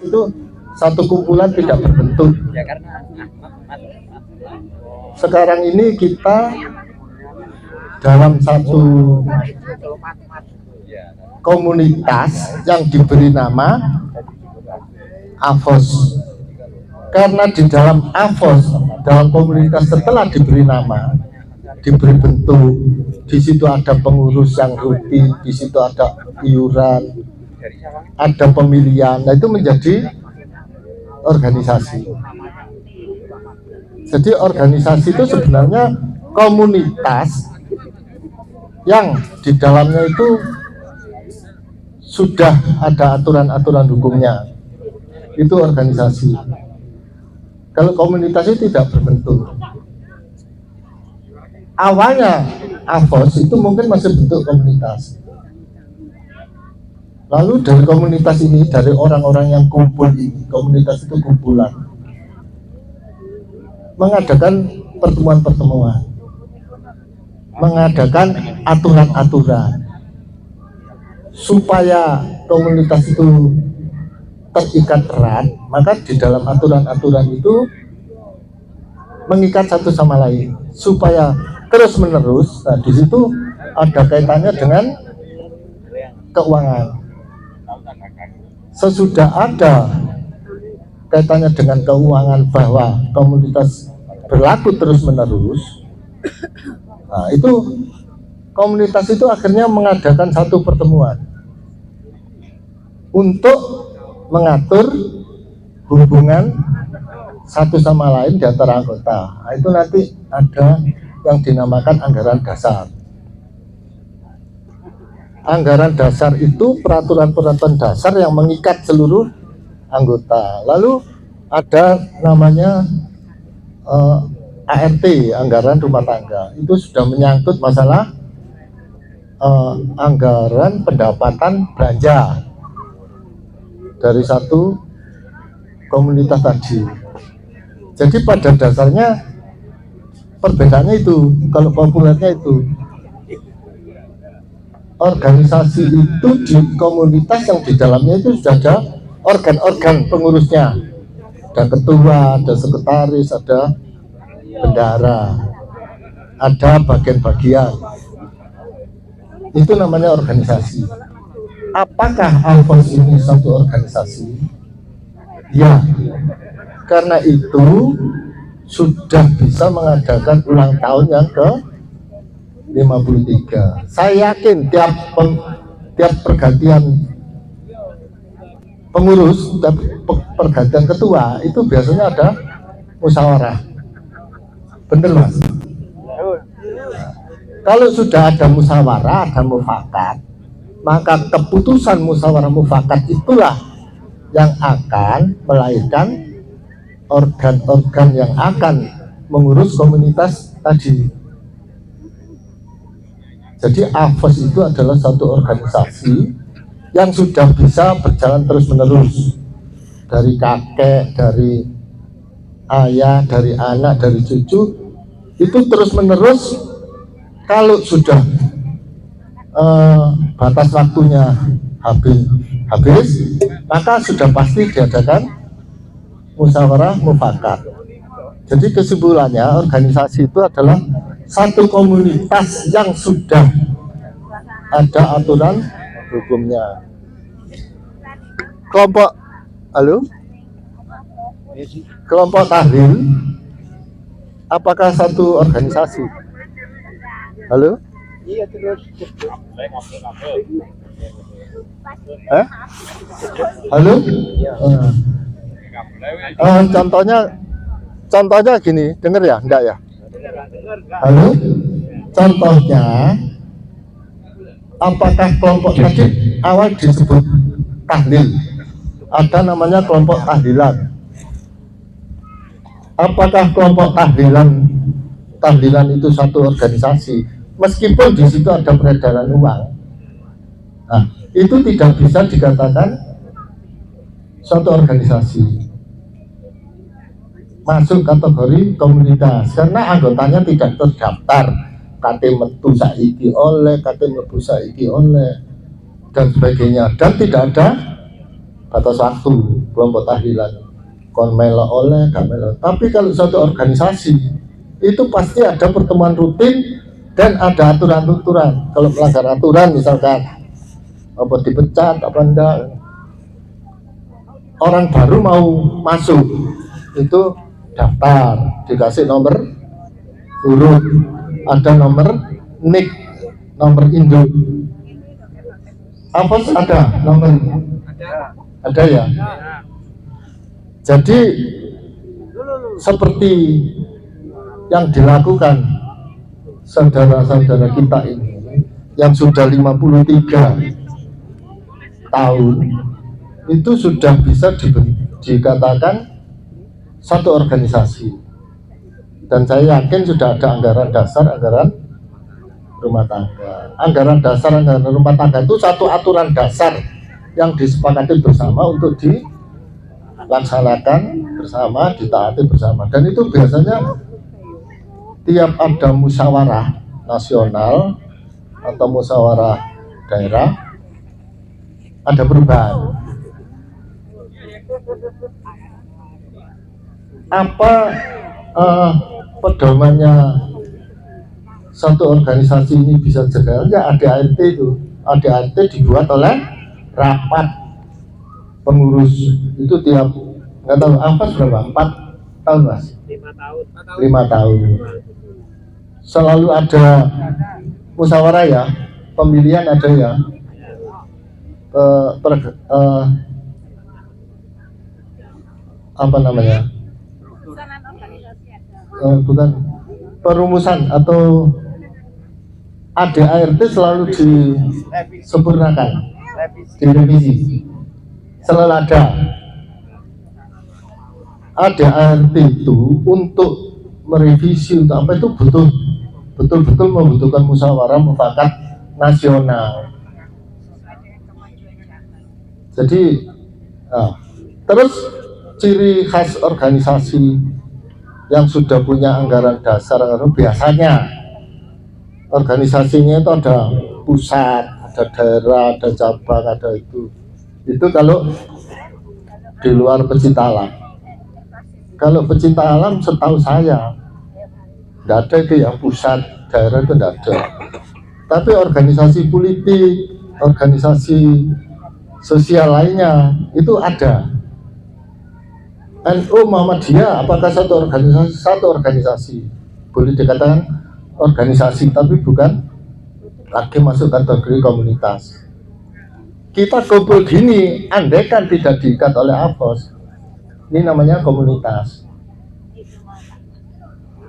itu satu kumpulan tidak berbentuk. Sekarang ini kita dalam satu komunitas yang diberi nama AVOS. Karena di dalam AVOS, dalam komunitas setelah diberi nama, diberi bentuk, di situ ada pengurus yang rutin, di situ ada iuran, ada pemilihan, nah itu menjadi organisasi. Jadi organisasi itu sebenarnya komunitas yang di dalamnya itu sudah ada aturan-aturan hukumnya. Itu organisasi. Kalau komunitas itu tidak berbentuk. Awalnya AVOS itu mungkin masih bentuk komunitas. Lalu dari komunitas ini, dari orang-orang yang kumpul ini, komunitas itu kumpulan, mengadakan pertemuan-pertemuan, mengadakan aturan-aturan, supaya komunitas itu terikat erat. Maka di dalam aturan-aturan itu mengikat satu sama lain, supaya terus menerus. Nah, di situ ada kaitannya dengan keuangan. Sesudah ada kaitannya dengan keuangan bahwa komunitas berlaku terus menerus, nah itu komunitas itu akhirnya mengadakan satu pertemuan untuk mengatur hubungan satu sama lain di antara anggota. Nah, itu nanti ada yang dinamakan anggaran dasar. Anggaran dasar itu peraturan-peraturan dasar yang mengikat seluruh anggota. Lalu ada namanya ART, anggaran rumah tangga. Itu sudah menyangkut masalah anggaran pendapatan belanja dari satu komunitas tadi. Jadi pada dasarnya perbedaannya itu, kalau populernya itu, organisasi itu di komunitas yang di dalamnya itu sudah ada organ-organ pengurusnya, ada ketua, ada sekretaris, ada bendahara, ada bagian-bagian. Itu namanya organisasi. Apakah AVOS ini satu organisasi? Ya, karena itu sudah bisa mengadakan ulang tahun yang ke-53. Saya yakin tiap pergantian pengurus, tiap pergantian ketua itu biasanya ada musyawarah. Bener Mas? Kalau sudah ada musyawarah, ada mufakat, maka keputusan musyawarah mufakat itulah yang akan melahirkan organ-organ yang akan mengurus komunitas tadi. Jadi AVOS itu adalah satu organisasi yang sudah bisa berjalan terus-menerus, dari kakek, dari ayah, dari anak, dari cucu, itu terus-menerus. Kalau sudah batas waktunya habis, maka sudah pasti diadakan musyawarah mufakat. Jadi kesimpulannya, organisasi itu adalah satu komunitas yang sudah ada aturan hukumnya. Kelompok tahlil apakah satu organisasi? Halo? Iya terus. Halo? Contohnya gini, dengar ya? Enggak ya? Halo? Contohnya, apakah kelompok tadi awal disebut tahlil? Ada namanya kelompok tahlilan. Apakah kelompok tahlilan itu satu organisasi? Meskipun di situ ada peredaran uang, nah itu tidak bisa dikatakan suatu organisasi, masuk kategori komunitas karena anggotanya tidak terdaftar, KT metu saiki oleh, KT mlebu saiki oleh, dan sebagainya, dan tidak ada batas waktu kelompok tahlilan kon melo oleh gak melo. Tapi kalau suatu organisasi itu pasti ada pertemuan rutin dan ada aturan-aturan. Kalau melanggar aturan misalkan apa dipecat apa enggak, orang baru mau masuk itu daftar, dikasih nomor urut, ada nomor NIK, nomor induk. Apa ada nomor? Ada ya. Jadi seperti yang dilakukan saudara-saudara kita ini yang sudah 53 tahun itu sudah bisa dikatakan satu organisasi, dan saya yakin sudah ada anggaran dasar, anggaran rumah tangga. Anggaran dasar, anggaran rumah tangga itu satu aturan dasar yang disepakati bersama untuk dilaksanakan bersama, ditaati bersama. Dan itu biasanya tiap ada musyawarah nasional atau musyawarah daerah ada perubahan. Apa pedomannya satu organisasi ini bisa jalan? Ya ADART itu. ADART dibuat oleh rapat pengurus itu tiap, nggak tahu apa berapa, 4 tahun mas? 5 tahun. Selalu ada musyawarah ya, pemilihan ada ya, apa namanya? Bukan perumusan atau ADART selalu disempurnakan, direvisi, selalu ada. ADART itu untuk merevisi untuk apa itu betul-betul membutuhkan musyawarah mufakat nasional. Jadi terus ciri khas organisasi yang sudah punya anggaran dasar, biasanya organisasinya itu ada pusat, ada daerah, ada cabang, ada itu kalau di luar pecinta alam. Kalau pecinta alam setahu saya tidak ada itu ya, pusat, daerah itu tidak ada. Tapi organisasi politik, organisasi sosial lainnya itu ada. NU Muhammadiyah apakah satu organisasi? Boleh dikatakan organisasi, tapi bukan lagi masuk kategori komunitas. Kita kumpul gini, andaikan tidak diikat oleh AFOS, ini namanya komunitas.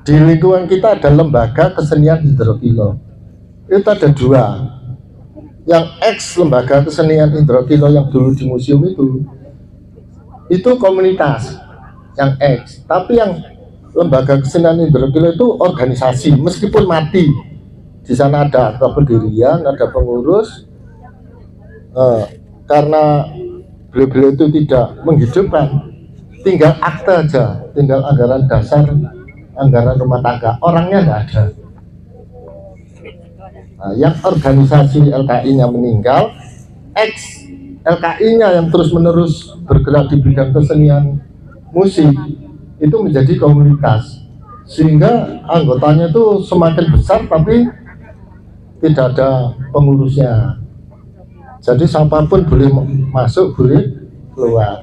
Di lingkungan kita ada lembaga kesenian hidrokilo. Itu ada 2. Yang ex lembaga kesenian hidrokilo yang dulu di museum itu komunitas yang ex. Tapi yang lembaga kesenian hidrokilo itu organisasi, meskipun mati. Di sana ada pendirian, ada pengurus. Karena beliau-beliau itu tidak menghidupkan, tinggal akte aja, tinggal anggaran dasar, anggaran rumah tangga, orangnya nggak ada. Yang organisasi LKI-nya meninggal, ex LKI-nya yang terus-menerus bergerak di bidang kesenian musik itu menjadi komunitas, sehingga anggotanya itu semakin besar tapi tidak ada pengurusnya. Jadi siapapun boleh masuk, boleh keluar.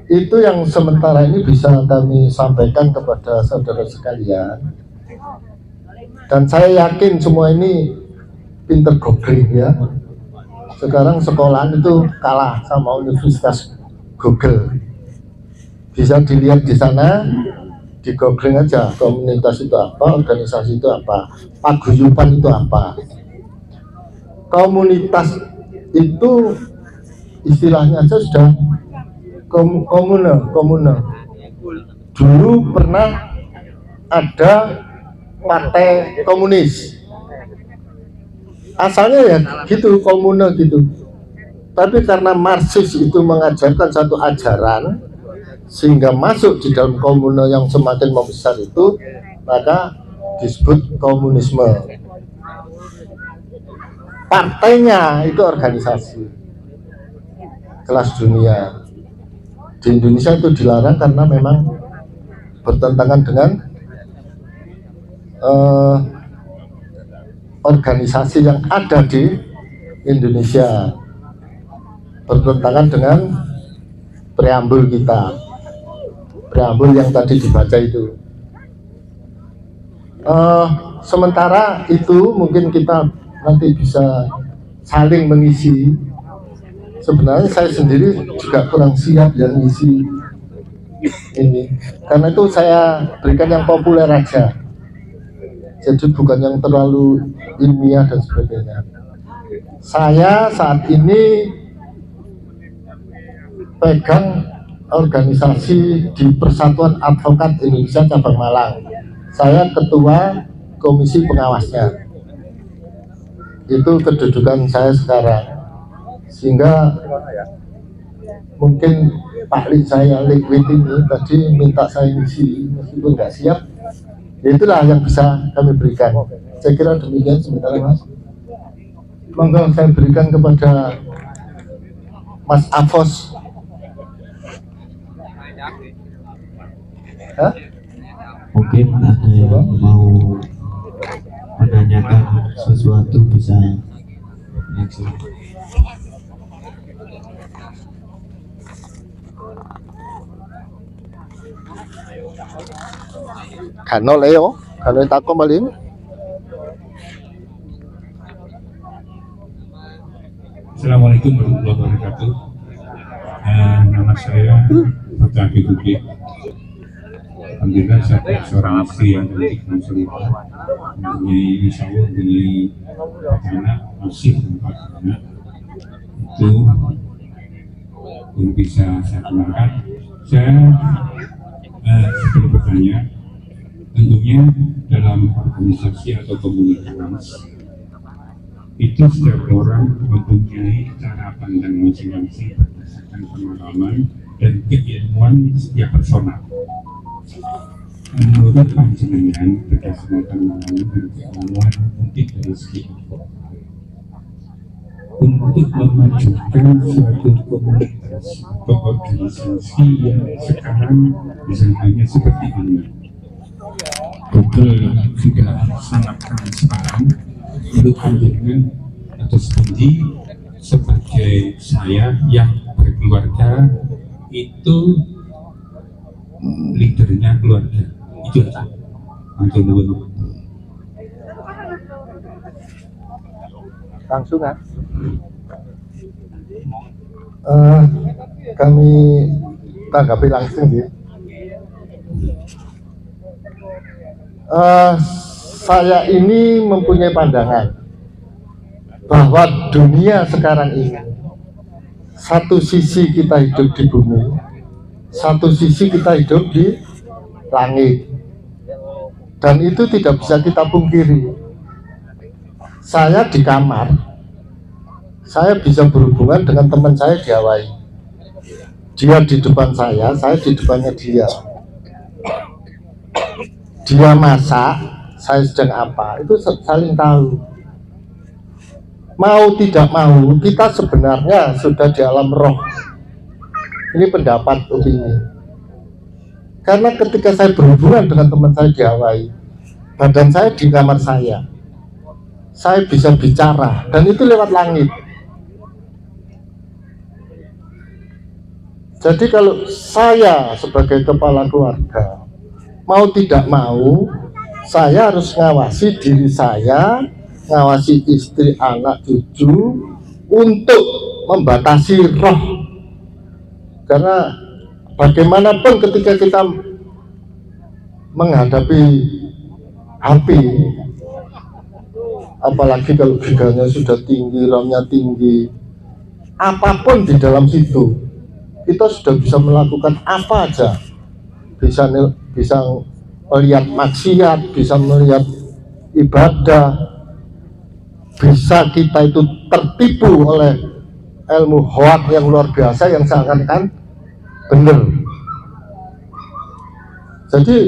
Itu yang sementara ini bisa kami sampaikan kepada saudara sekalian. Dan saya yakin semua ini pinter googling ya. Sekarang sekolahan itu kalah sama universitas Google. Bisa dilihat di sana, di googling aja komunitas itu apa, organisasi itu apa, paguyuban itu apa. Komunitas itu istilahnya aja sudah komune. Dulu pernah ada partai komunis. Asalnya ya gitu, komune gitu. Tapi karena Marxis itu mengajarkan satu ajaran sehingga masuk di dalam komune yang semakin membesar itu, maka disebut komunisme. Partainya itu organisasi. kelas dunia. Di Indonesia itu dilarang karena memang bertentangan dengan organisasi yang ada di Indonesia, bertentangan dengan preambul kita, preambul yang tadi dibaca itu. Sementara itu mungkin kita nanti bisa saling mengisi. Sebenarnya saya sendiri juga kurang siap yang ngisi ini, karena itu saya berikan yang populer aja, jadi bukan yang terlalu ilmiah dan sebagainya. Saya saat ini pegang organisasi di Persatuan Advokat Indonesia Cabang Malang. Saya ketua komisi pengawasnya. Itu kedudukan saya sekarang. Sehingga mungkin Pak Lik saya liquid ini tadi minta saya ngisi meskipun nggak siap. Ya itulah yang bisa kami berikan. Saya kira demikian sementara Mas. Monggo saya berikan kepada Mas Afos. Hah? Mungkin ada yang mau menanyakan sesuatu bisa langsung. Kano Leo, kalau tako malin. Assalamualaikum warahmatullahi wabarakatuh. Nama saya Fatah Habibuddi. Alhamdulillah saya seorang istri yang cantik dan selipah, mempunyai insya Allah mempunyai 4 anak, masih 4 anak. Itu yang bisa saya kenalkan. Saya sebelum bertanya, tentunya dalam organisasi atau komunitas itu setiap orang mempunyai cara pandang masing-masing berdasarkan pengalaman dan keilmuan setiap personal. Menurut panjenengan berdasarkan pengalaman dan keilmuan untuk dari segi untuk memajukan suatu komunitas atau organisasi yang sekarang misalnya seperti ini, Google sudah sangat transparan. Menurut panjenengan atau sebagai saya yang berkeluarga itu leadernya keluarga itu aja. Langsung kan? Kami tanggapi langsung ya. Saya ini mempunyai pandangan bahwa dunia sekarang ini, satu sisi kita hidup di bumi, satu sisi kita hidup di langit, dan itu tidak bisa kita pungkiri. Saya di kamar, saya bisa berhubungan dengan teman saya di Hawaii. Dia di depan saya di depannya dia. Dia masak, saya sedang apa, itu saling tahu. Mau tidak mau, kita sebenarnya sudah di alam roh. Ini pendapat opini. Karena ketika saya berhubungan dengan teman saya di Hawaii, badan saya di kamar saya bisa bicara, dan itu lewat langit. Jadi kalau saya sebagai kepala keluarga, mau tidak mau, saya harus ngawasi diri saya, ngawasi istri, anak, cucu, untuk membatasi roh. Karena bagaimanapun ketika kita menghadapi api, apalagi kalau giganya sudah tinggi, RAM-nya tinggi, apapun di dalam situ, kita sudah bisa melakukan apa aja. Bisa melihat maksiat, bisa melihat ibadah, bisa kita itu tertipu oleh ilmu hoak yang luar biasa yang seakan-akan benar. Jadi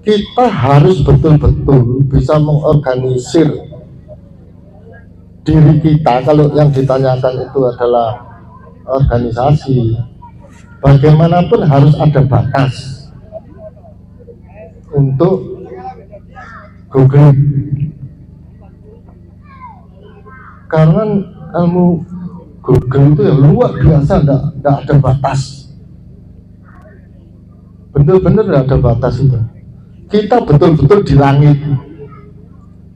kita harus betul-betul bisa mengorganisir diri kita. Kalau yang ditanyakan itu adalah organisasi, bagaimanapun harus ada batas untuk googling, karena ilmu Google itu ya luar biasa, enggak ada batas, bener-bener enggak ada batas itu. Kita betul-betul di langit,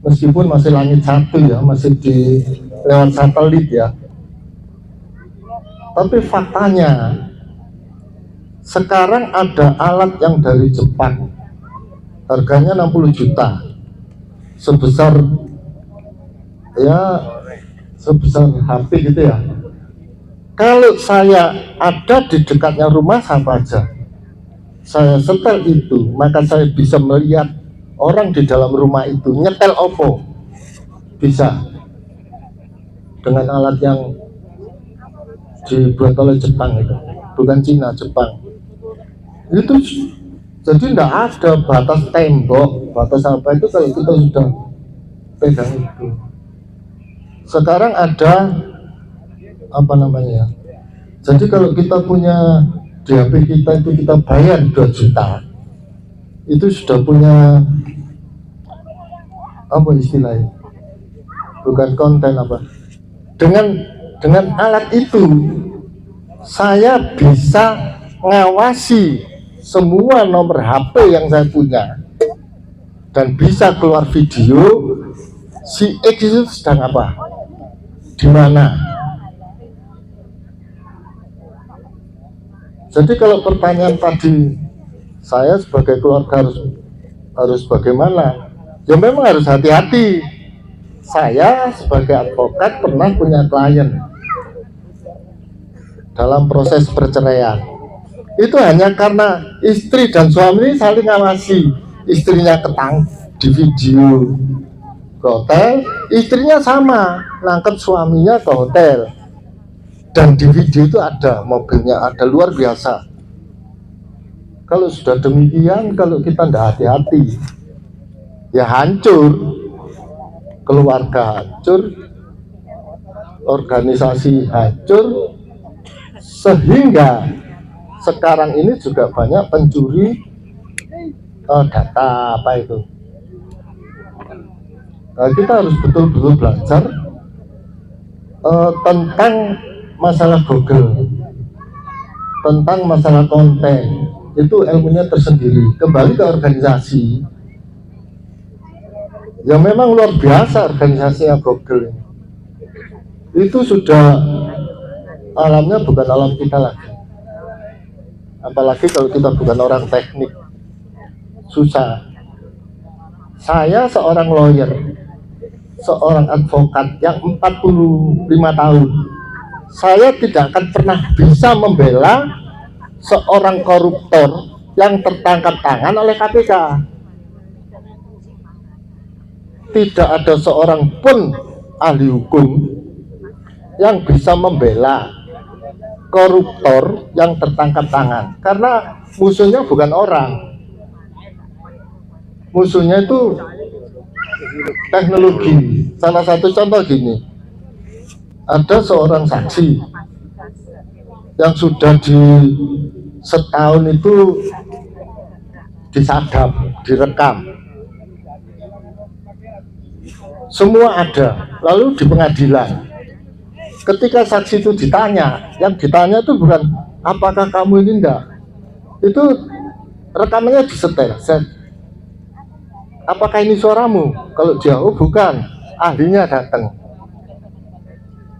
meskipun masih langit satu ya, masih di lewat satelit ya, tapi faktanya sekarang ada alat yang dari Jepang, harganya 60 juta, sebesar HP gitu ya. Kalau saya ada di dekatnya rumah saja, saya setel itu, maka saya bisa melihat orang di dalam rumah itu nyetel opo, bisa dengan alat yang dibuat oleh Jepang itu, bukan Cina, Jepang itu. Jadi tidak ada batas tembok, batas apa itu kalau kita sudah pegang itu. Sekarang ada apa namanya, jadi kalau kita punya di HP kita itu, kita bayar 2 juta, itu sudah punya apa istilahnya, bukan konten apa, dengan alat itu saya bisa ngawasi semua nomor HP yang saya punya, dan bisa keluar video si X itu sedang apa, di mana. Jadi kalau pertanyaan tadi, saya sebagai keluarga harus bagaimana? Ya memang harus hati-hati. Saya sebagai advokat pernah punya klien dalam proses perceraian. Itu hanya karena istri dan suami saling ngawasi. Istrinya di video ke hotel, istrinya sama nangkep suaminya ke hotel. Dan di video itu ada mobilnya, ada, luar biasa. Kalau sudah demikian, kalau kita tidak hati-hati, ya hancur, keluarga hancur, organisasi hancur, sehingga sekarang ini juga banyak pencuri data apa itu. Nah, kita harus betul-betul belajar tentang masalah Google, tentang masalah konten, itu ilmunya tersendiri. Kembali ke organisasi, ya memang luar biasa organisasinya Google. Itu sudah alamnya bukan alam kita lagi. Apalagi kalau kita bukan orang teknik, susah. Saya seorang lawyer, seorang advokat yang 45 tahun, saya tidak akan pernah bisa membela seorang koruptor yang tertangkap tangan oleh KPK. Tidak ada seorang pun ahli hukum yang bisa membela koruptor yang tertangkap tangan, karena musuhnya bukan orang, musuhnya itu teknologi. Salah satu contoh gini, ada seorang saksi yang sudah setahun itu disadap, direkam, semua ada. Lalu di pengadilan, ketika saksi itu ditanya, yang ditanya itu bukan apakah kamu ini enggak, itu rekamannya disetel, apakah ini suaramu? Kalau jauh bukan, ahlinya datang.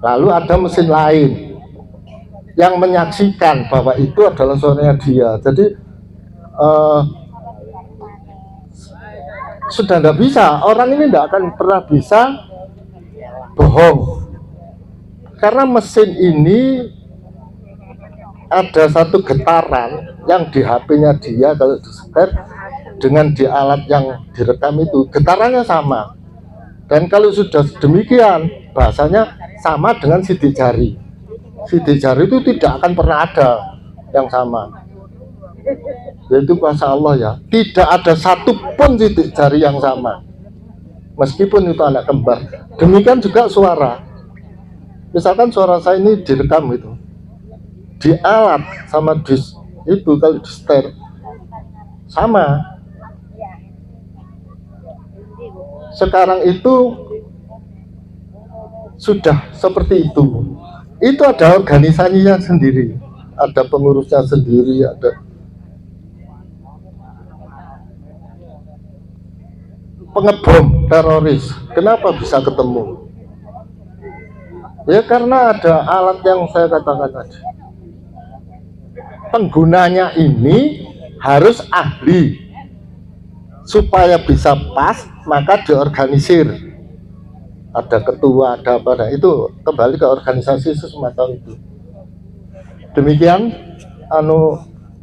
Lalu ada mesin lain yang menyaksikan bahwa itu adalah suaranya dia. Jadi sudah tidak bisa, orang ini tidak akan pernah bisa bohong, karena mesin ini ada satu getaran yang di HP-nya dia, kalau disetel dengan di alat yang direkam itu getarannya sama. Dan kalau sudah demikian, bahasanya sama dengan sidik jari. Sidik jari itu tidak akan pernah ada yang sama, yaitu kuasa Allah ya. Tidak ada satupun sidik jari yang sama, meskipun itu anak kembar. Demikian juga suara. Misalkan suara saya ini direkam itu, di alat sama di itu kalau di setir sama. Sekarang itu sudah seperti itu. Itu ada organisasinya sendiri, ada pengurusnya sendiri, ada pengebom teroris. Kenapa bisa ketemu? Ya karena ada alat yang saya katakan tadi. Penggunanya ini harus ahli. Supaya bisa pas, maka diorganisir. Ada ketua, ada apa, nah itu kembali ke organisasi semacam itu. Demikian,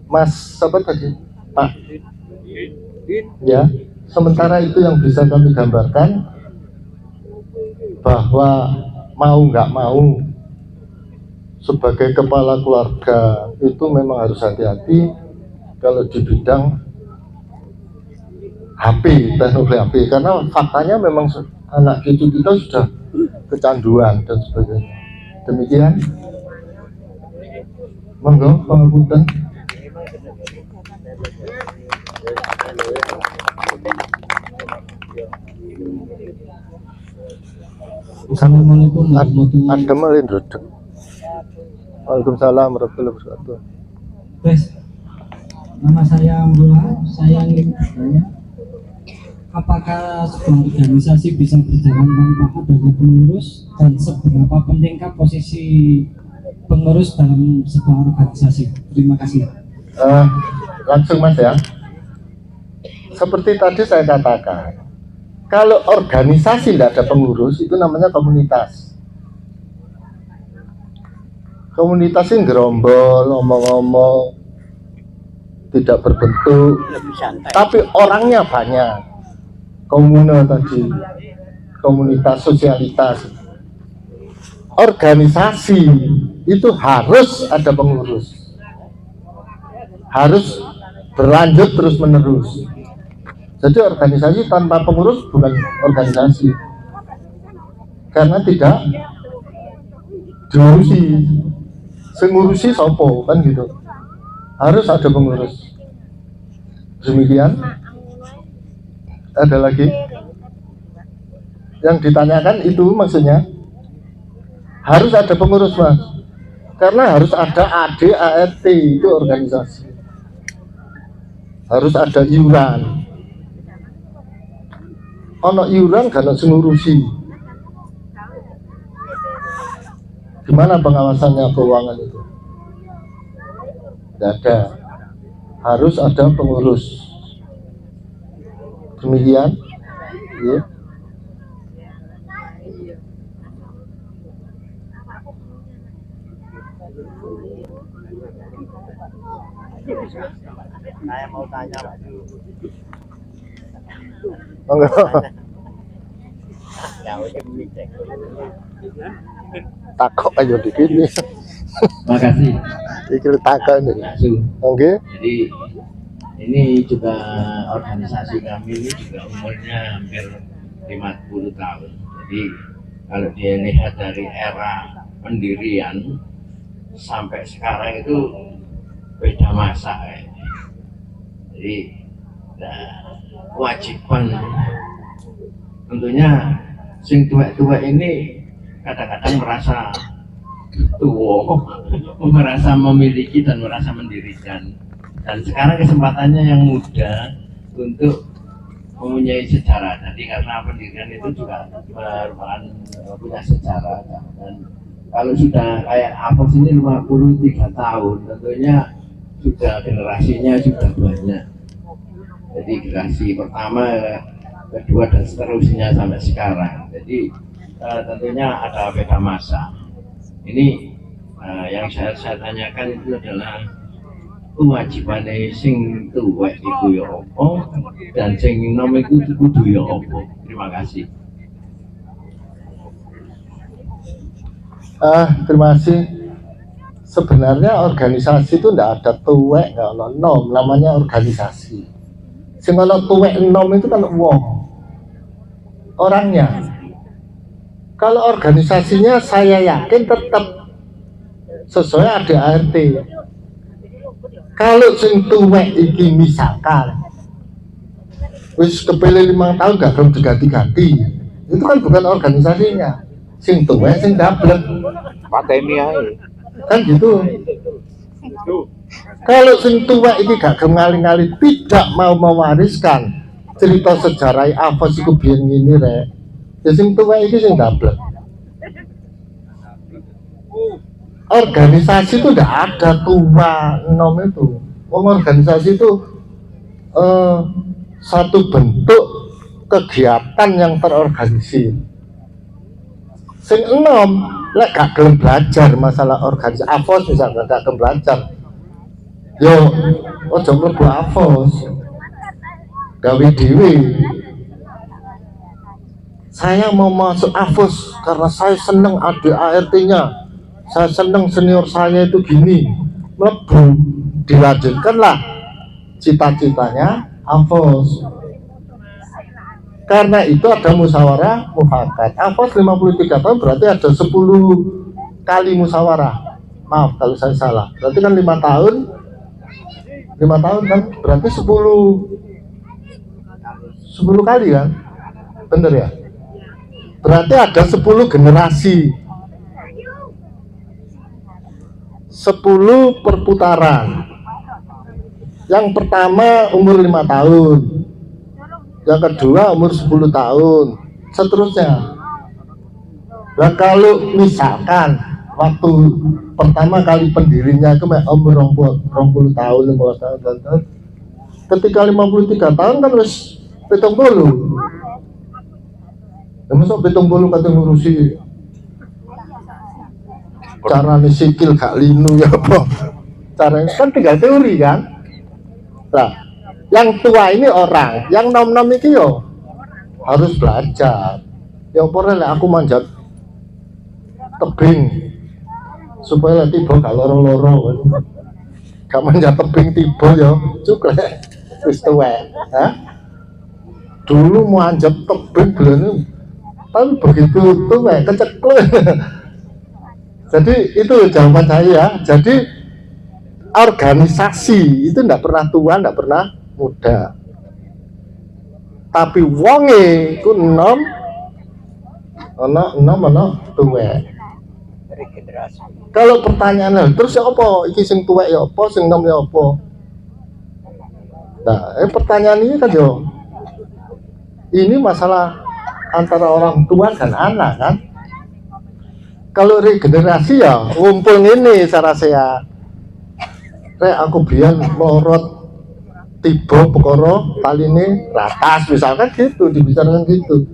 Mas, apa tadi, Pak? Ya, sementara itu yang bisa kami gambarkan bahwa mau nggak mau sebagai kepala keluarga itu memang harus hati-hati kalau di bidang HP, teknologi HP, karena faktanya memang anak cucu kita sudah kecanduan dan sebagainya. Demikian, monggo pengapunten. Assalamualaikum warahmatullahi wabarakatuh. Ada malin redek. Waalaikumsalam warahmatullahi wabarakatuh. Nama saya Mula, saya ingin bertanya, apakah sebuah organisasi bisa berjalan tanpa adanya pengurus dan seberapa pentingkah posisi pengurus dalam sebuah organisasi? Terima kasih. Langsung Mas ya. Seperti tadi saya katakan, kalau organisasi tidak ada pengurus itu namanya komunitas. Komunitas yang gerombol, ngomong-ngomong, tidak berbentuk, tapi orangnya banyak. Komune tadi, komunitas, sosialitas. Organisasi itu harus ada pengurus, harus berlanjut terus menerus. Jadi organisasi tanpa pengurus bukan organisasi, karena tidak diurusi. Sengurusi sopo kan gitu, harus ada pengurus. Demikian. Ada lagi yang ditanyakan itu maksudnya harus ada pengurus Mas, karena harus ada AD ART, itu organisasi, harus ada iuran. Ono iuran kalau ngurusi. Gimana pengawasannya keuangan itu? Tidak ada. Harus ada pengurus. Demikian. Ya. Saya mau tanya Pak. Takok aja dikit nih. Makasih. Iki takok nih. Oke. Jadi ini juga organisasi kami ini juga umurnya hampir 50 tahun. Jadi kalau dilihat dari era pendirian sampai sekarang itu beda masa ya. Jadi kewajiban tentunya sing tua-tua ini kadang-kadang merasa tua, merasa memiliki dan merasa mendirikan. Dan sekarang kesempatannya yang muda untuk mempunyai sejarah. Jadi karena pendirian itu juga merupakan punya sejarah. Dan kalau sudah kayak Apos ini 53 tahun, tentunya sudah generasinya sudah banyak. Jadi generasi pertama, kedua dan seterusnya sampai sekarang. Jadi tentunya ada beda masa. Ini yang saya tanyakan itu adalah kewajiban sing tuwek iku ya apa dan sing nom iku kudu ya apa. Terima kasih. Terima kasih. Sebenarnya organisasi itu tidak ada tuwek, nggak ada nom, namanya organisasi. Sing ono tuwek nom itu kan wong, orangnya. Kalau organisasinya saya yakin tetap sesuai ADART. Kalau sing tuwek iki misalkan wis kepilih 5 tahun gak belum diganti-ganti, itu kan bukan organisasinya, sing tuwek sing dablek pateni ae. kan gitu. Kalau sing tuwek iki gak gelem ngali-ngali, tidak mau mewariskan cerita sejarah Avos iku biyen ngene rek, ya sing tuwek iki sing dablek. Organisasi itu tidak ada tua nom itu. Organisasi itu satu bentuk kegiatan yang terorganisir. Sing enom lek gak gelem belajar masalah organisasi Avos misalnya gak gelem belajar, yo ojo mlebu Avos, gawe dhewe. Saya mau masuk Avos karena saya seneng ADART-nya, saya seneng senior saya itu gini, mlebu, dilanjutkanlah cita-citanya Avos. Karena itu ada musyawarah mufakat. Avos 53 tahun berarti ada 10 kali musyawarah. Maaf kalau saya salah. Berarti kan 5 tahun. 5 tahun kan berarti 10 kali kan? Bener ya? Berarti ada 10 generasi. 10 perputaran. Yang pertama umur 5 tahun, yang kedua umur 10 tahun, seterusnya. Nah kalau misalkan waktu pertama kali pendirinya itu umur 20 tahun, 15 tahun, ketika 53 tahun kan harus 70. Ya masa 70 kata ngurusi caranya sikil gak linu ya apa, caranya kan tinggal teori kan. Nah yang tua ini orang, yang nom-nom ini yo harus belajar. Ya boleh lah aku manjat tebing supaya tiba gak loro-loro, gak manjat tebing tiba ya cukup wis tuwek. Dulu manjat tebing belum, tapi begitu tuwek keceklek. Jadi itu jawaban saya. Jadi organisasi itu tidak pernah tua, tidak pernah muda. Tapi wonge ku enom tuwek. Kalau pertanyaannya terus ya apa? Iki sing tuwek ya apa? Sing enom ya apa? Nah, pertanyaan ini kan yo. Ini masalah antara orang tua dan anak kan. Kalau regenerasi ya ngumpul ini cara saya. Aku biar melorot tiba pekoro tali ini ratas misalkan gitu, dibicarakan gitu.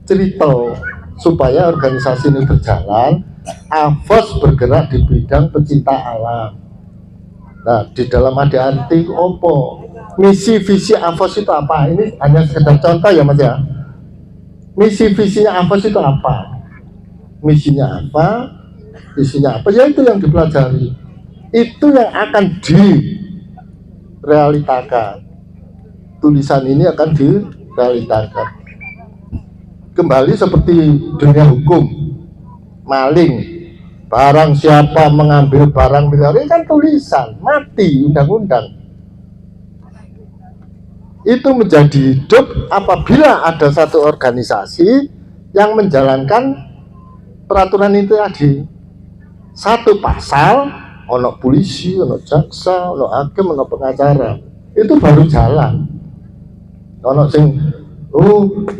Cerita supaya organisasi ini berjalan. Avos bergerak di bidang pecinta alam. Nah di dalam ADART apa? Misi visi Avos itu apa? Ini hanya sekedar contoh ya mas ya. Misi visinya Avos itu apa? Misinya apa, visinya apa, ya itu yang dipelajari, itu yang akan direalitakan. Tulisan ini akan direalitakan. Kembali seperti dunia hukum, maling, barang siapa mengambil barang milik, ini kan tulisan, mati undang-undang. Itu menjadi hidup apabila ada satu organisasi yang menjalankan peraturan itu tadi. Satu pasal, ono polisi, ono jaksa, ono hakim, ono pengacara, itu baru jalan. Ono sing,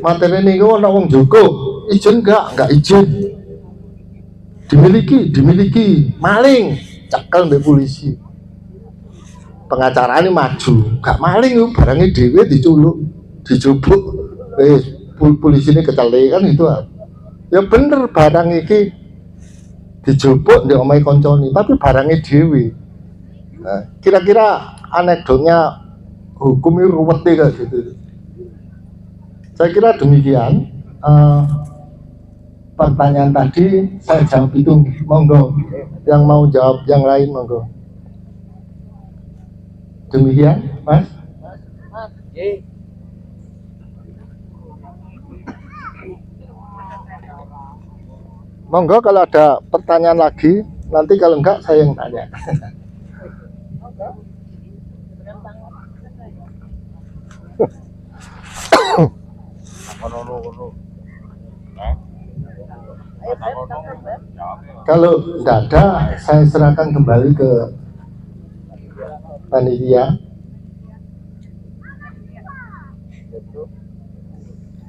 materi ini ono wong jogo, izin enggak izin, dimiliki, maling, cekel mbek polisi. Pengacara ini maju, gak maling, barangnya dewe diculuk, dijubuk, polisi ini kecelek kan itu. Ya bener barang iki dijupuk di omai konconi, tapi barangnya dewi. Nah, kira-kira anekdotnya hukum ini ruwet kayak gitu. Saya kira demikian. Pertanyaan tadi saya jawab itu, monggo. Yang mau jawab yang lain monggo. Demikian, Mas. Monggo kalau ada pertanyaan lagi. Nanti kalau enggak saya yang tanya. Kalau tidak ada, saya serahkan kembali ke panitia.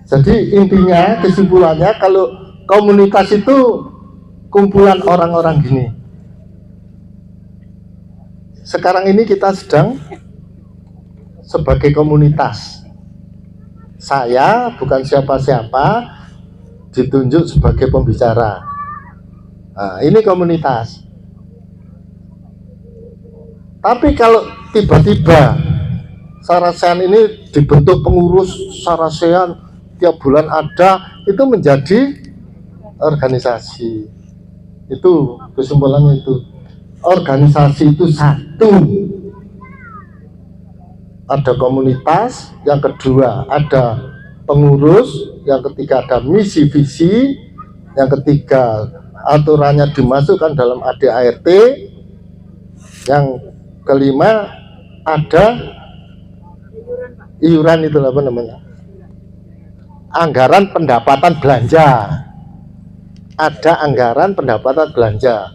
Jadi intinya, kesimpulannya, kalau komunitas itu kumpulan orang-orang gini. Sekarang ini kita sedang sebagai komunitas. Saya bukan siapa-siapa, ditunjuk sebagai pembicara. Nah, ini komunitas. Tapi kalau tiba-tiba Sarasehan ini dibentuk pengurus Sarasehan, tiap bulan ada, itu menjadi organisasi. Itu kesimpulannya itu. Organisasi itu satu, ada komunitas, yang kedua ada pengurus, yang ketiga ada misi visi, yang ketiga aturannya dimasukkan dalam ADART, yang kelima ada iuran, itu apa namanya, anggaran pendapatan belanja, ada anggaran pendapatan belanja.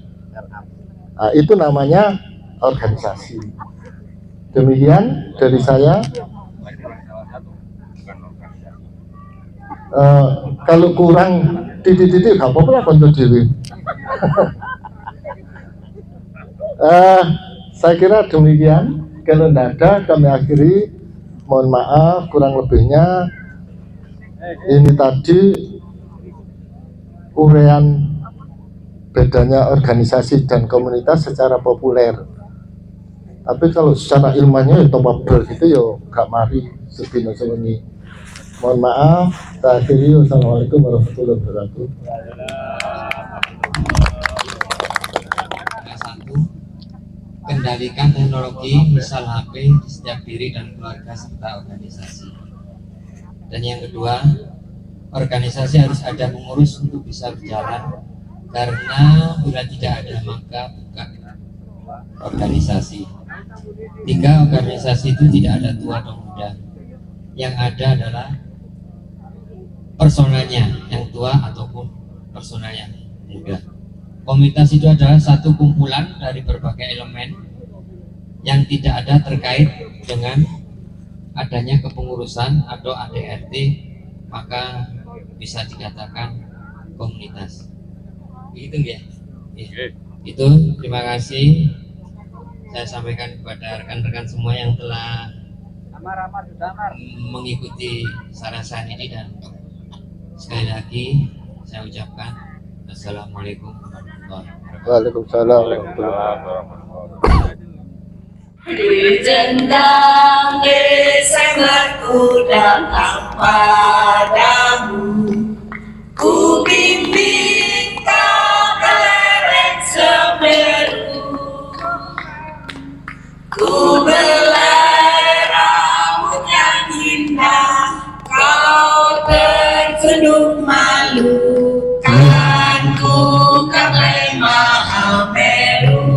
Nah, itu namanya organisasi. Demikian dari saya. Kalau kurang didik-didik gak apa-apa lah, konco diri. Saya kira demikian. Kalau tidak ada, kami akhiri. Mohon maaf kurang lebihnya. Ini tadi uraian bedanya organisasi dan komunitas secara populer. Tapi kalau secara ilmunya ya topabel gitu ya gak mari sedina sewengi. Mohon maaf, saya akhiri. Wassalamualaikum warahmatullahi wabarakatuh. Satu, kendalikan teknologi misal HP di setiap diri dan keluarga serta organisasi. Dan yang kedua, organisasi harus ada pengurus untuk bisa berjalan, karena bila tidak ada maka bukan organisasi. Tiga, organisasi itu tidak ada tua atau muda, yang ada adalah personalnya, yang tua ataupun personalnya muda. Komunitas itu adalah satu kumpulan dari berbagai elemen yang tidak ada terkait dengan adanya kepengurusan atau ADRT, maka bisa dikatakan komunitas. Begitu ya? Itu terima kasih saya sampaikan kepada rekan-rekan semua yang telah mengikuti Sarasehan ini, dan sekali lagi saya ucapkan Assalamualaikum warahmatullahi wabarakatuh. Waalaikumsalam warahmatullahi wabarakatuh. Dijendang Desemberku datang padamu, ku bimbing kau ke lereng Semeru, ku belai rambut yang indah, kau tersenyum malu, kan ku gapai Mahameru.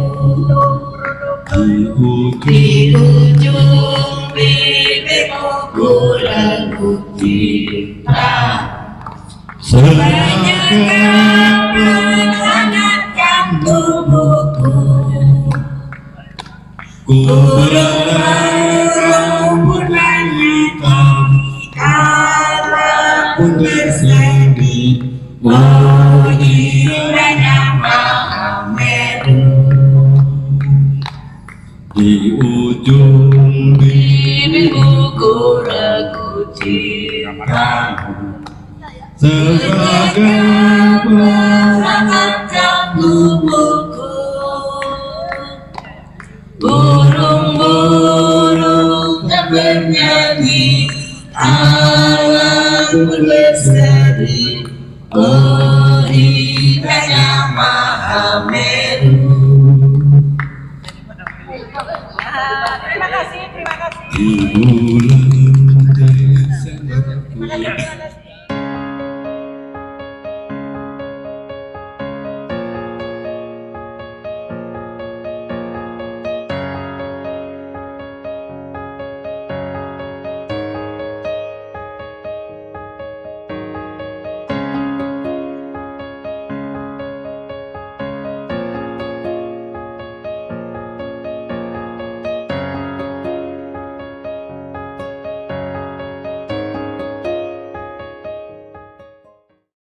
Di ujung bibirmu ku lagu cinta, sebanyak menghangatkan tubuhku, ku berlambut langit kala pun bersedih, oh indahnya Mahameru. Di ujung bibirmu ku lagu cinta, sebagai menghangatkan tubuhku, burung-burung tak bernyanyi, alam pun berseri, oh indahnya Mahameru. Terima kasih. Di bulan